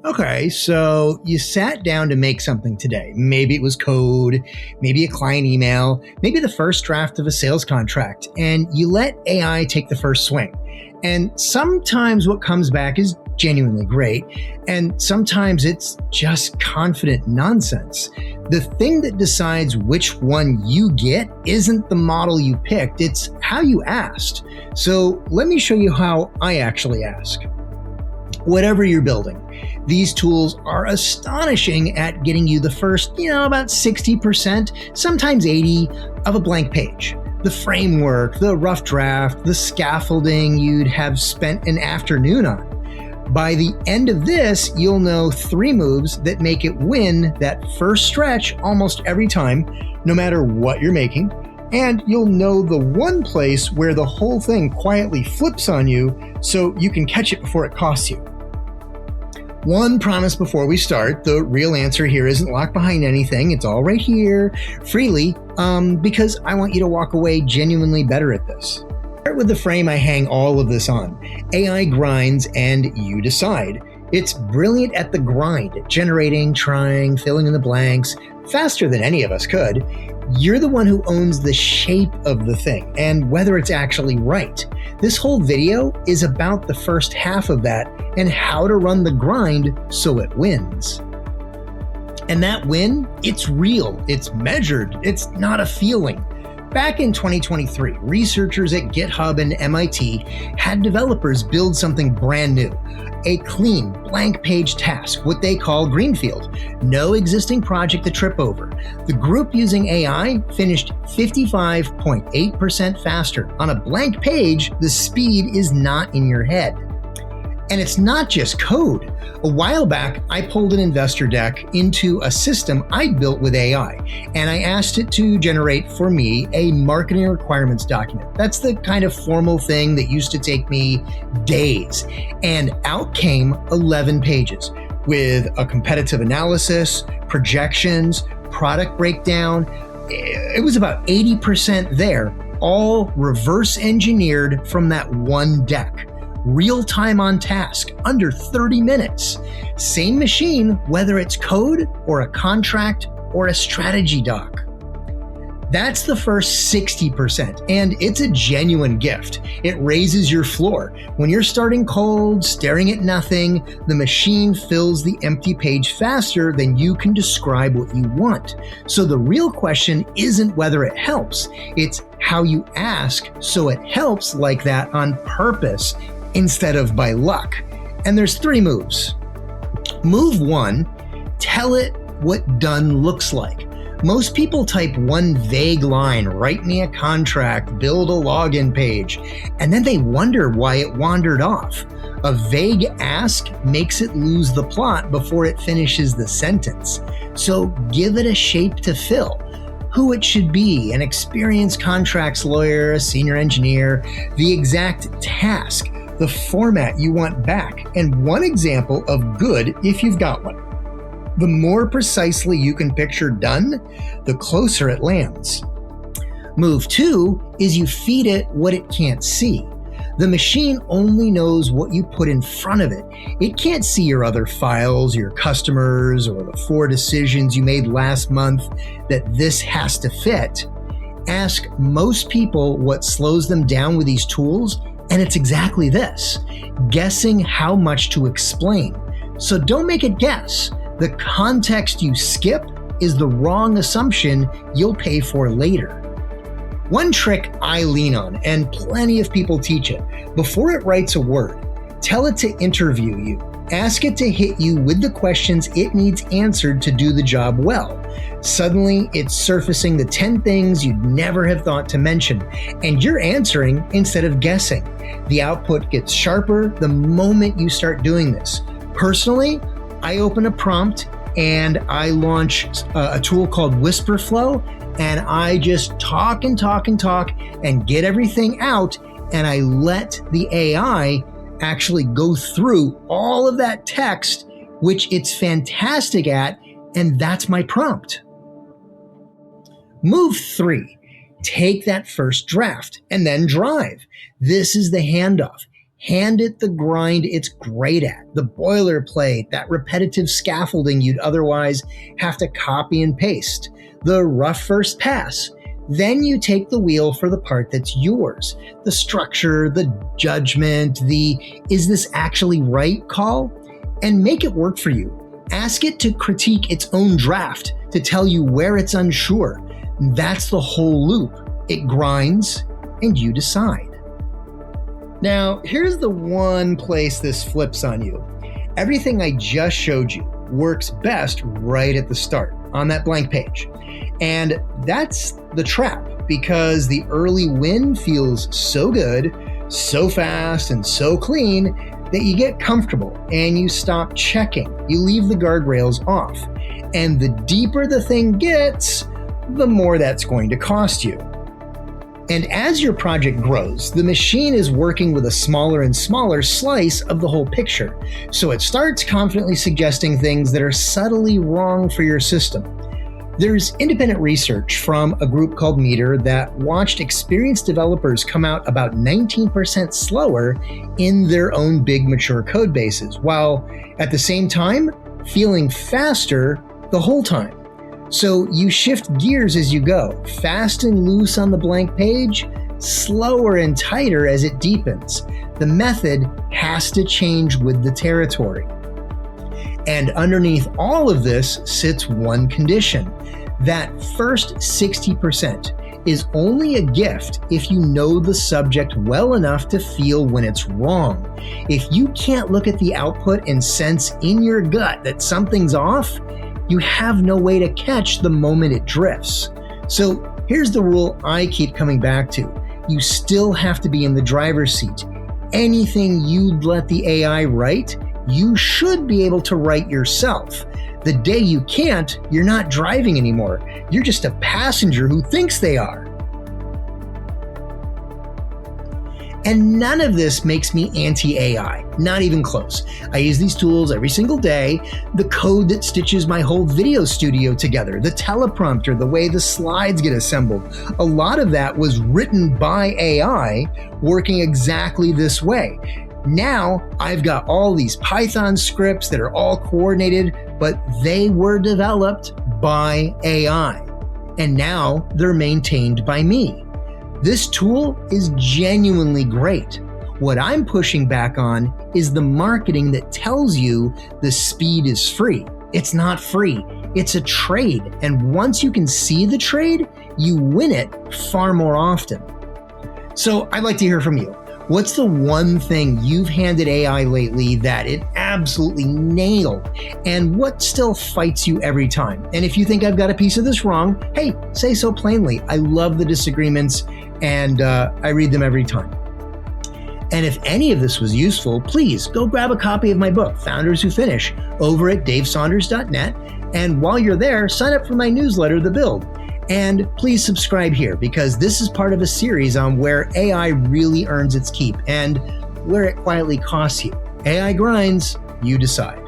Okay, so you sat down to make something today. Maybe it was code, maybe a client email, maybe the first draft of a sales contract, and you let AI take the first swing. And sometimes what comes back is genuinely great, and sometimes it's just confident nonsense. The thing that decides which one you get isn't the model you picked, it's how you asked. So let me show you how I actually ask. Whatever you're building, these tools are astonishing at getting you the first, about 60%, sometimes 80% of a blank page. The framework, the rough draft, the scaffolding you'd have spent an afternoon on. By the end of this, you'll know 3 moves that make it win that first stretch almost every time, no matter what you're making. And you'll know the one place where the whole thing quietly flips on you so you can catch it before it costs you. One promise before we start: the real answer here isn't locked behind anything. It's all right here, freely, because I want you to walk away genuinely better at this. Start with the frame I hang all of this on. AI grinds and you decide. It's brilliant at the grind, generating, trying, filling in the blanks, faster than any of us could. You're the one who owns the shape of the thing and whether it's actually right. This whole video is about the first half of that and how to run the grind so it wins. And that win, it's real, it's measured, it's not a feeling. Back in 2023, researchers at GitHub and MIT had developers build something brand new. A clean, blank page task, what they call greenfield. No existing project to trip over. The group using AI finished 55.8% faster. On a blank page, the speed is not in your head. And it's not just code. A while back, I pulled an investor deck into a system I built with AI, and I asked it to generate for me a marketing requirements document. That's the kind of formal thing that used to take me days. And out came 11 pages with a competitive analysis, projections, product breakdown. It was about 80% there, all reverse engineered from that one deck. Real time on task, under 30 minutes. Same machine, whether it's code or a contract or a strategy doc. That's the first 60%, and it's a genuine gift. It raises your floor. When you're starting cold, staring at nothing, the machine fills the empty page faster than you can describe what you want. So the real question isn't whether it helps, it's how you ask so it helps like that on purpose instead of by luck. And there's 3 moves. Move 1, tell it what done looks like. Most people type one vague line, write me a contract, build a login page, and then they wonder why it wandered off. A vague ask makes it lose the plot before it finishes the sentence. So give it a shape to fill. Who it should be, an experienced contracts lawyer, a senior engineer, the exact task, the format you want back, and one example of good if you've got one. The more precisely you can picture done, the closer it lands. Move 2 is you feed it what it can't see. The machine only knows what you put in front of it. It can't see your other files, your customers, or the 4 decisions you made last month that this has to fit. Ask most people what slows them down with these tools, and it's exactly this: guessing how much to explain. So don't make it guess. The context you skip is the wrong assumption you'll pay for later. One trick I lean on, and plenty of people teach it: before it writes a word, tell it to interview you. Ask it to hit you with the questions it needs answered to do the job well. Suddenly, it's surfacing the 10 things you'd never have thought to mention, and you're answering instead of guessing. The output gets sharper the moment you start doing this. Personally, I open a prompt and I launch a tool called Whisperflow, and I just talk and talk and talk and get everything out, and I let the AI actually go through all of that text, which it's fantastic at, and that's my prompt. Move 3, take that first draft and then drive. This is the handoff. Hand it the grind it's great at, the boilerplate, that repetitive scaffolding you'd otherwise have to copy and paste, the rough first pass. Then you take the wheel for the part that's yours, the structure, the judgment, the "is this actually right" call, and make it work for you. Ask it to critique its own draft, to tell you where it's unsure. That's the whole loop. It grinds, and you decide. Now, here's the one place this flips on you. Everything I just showed you works best right at the start, on that blank page. And that's the trap, because the early win feels so good, so fast, and so clean that you get comfortable and you stop checking. You leave the guardrails off. And the deeper the thing gets, the more that's going to cost you. And as your project grows, the machine is working with a smaller and smaller slice of the whole picture. So it starts confidently suggesting things that are subtly wrong for your system. There's independent research from a group called METR that watched experienced developers come out about 19% slower in their own big mature code bases, while at the same time feeling faster the whole time. So you shift gears as you go, fast and loose on the blank page, slower and tighter as it deepens. The method has to change with the territory. And underneath all of this sits one condition. That first 60% is only a gift if you know the subject well enough to feel when it's wrong. If you can't look at the output and sense in your gut that something's off, you have no way to catch the moment it drifts. So here's the rule I keep coming back to. You still have to be in the driver's seat. Anything you'd let the AI write, you should be able to write yourself. The day you can't, you're not driving anymore. You're just a passenger who thinks they are. And none of this makes me anti-AI, not even close. I use these tools every single day. The code that stitches my whole video studio together, the teleprompter, the way the slides get assembled, a lot of that was written by AI working exactly this way. Now I've got all these Python scripts that are all coordinated, but they were developed by AI. And now they're maintained by me. This tool is genuinely great. What I'm pushing back on is the marketing that tells you the speed is free. It's not free. It's a trade. And once you can see the trade, you win it far more often. So I'd like to hear from you. What's the one thing you've handed AI lately that it absolutely nailed? And what still fights you every time? And if you think I've got a piece of this wrong, hey, say so plainly. I love the disagreements and I read them every time. And if any of this was useful, please go grab a copy of my book, Founders Who Finish, over at davesaunders.net. And while you're there, sign up for my newsletter, The Build. And please subscribe here, because this is part of a series on where AI really earns its keep and where it quietly costs you. AI grinds, you decide.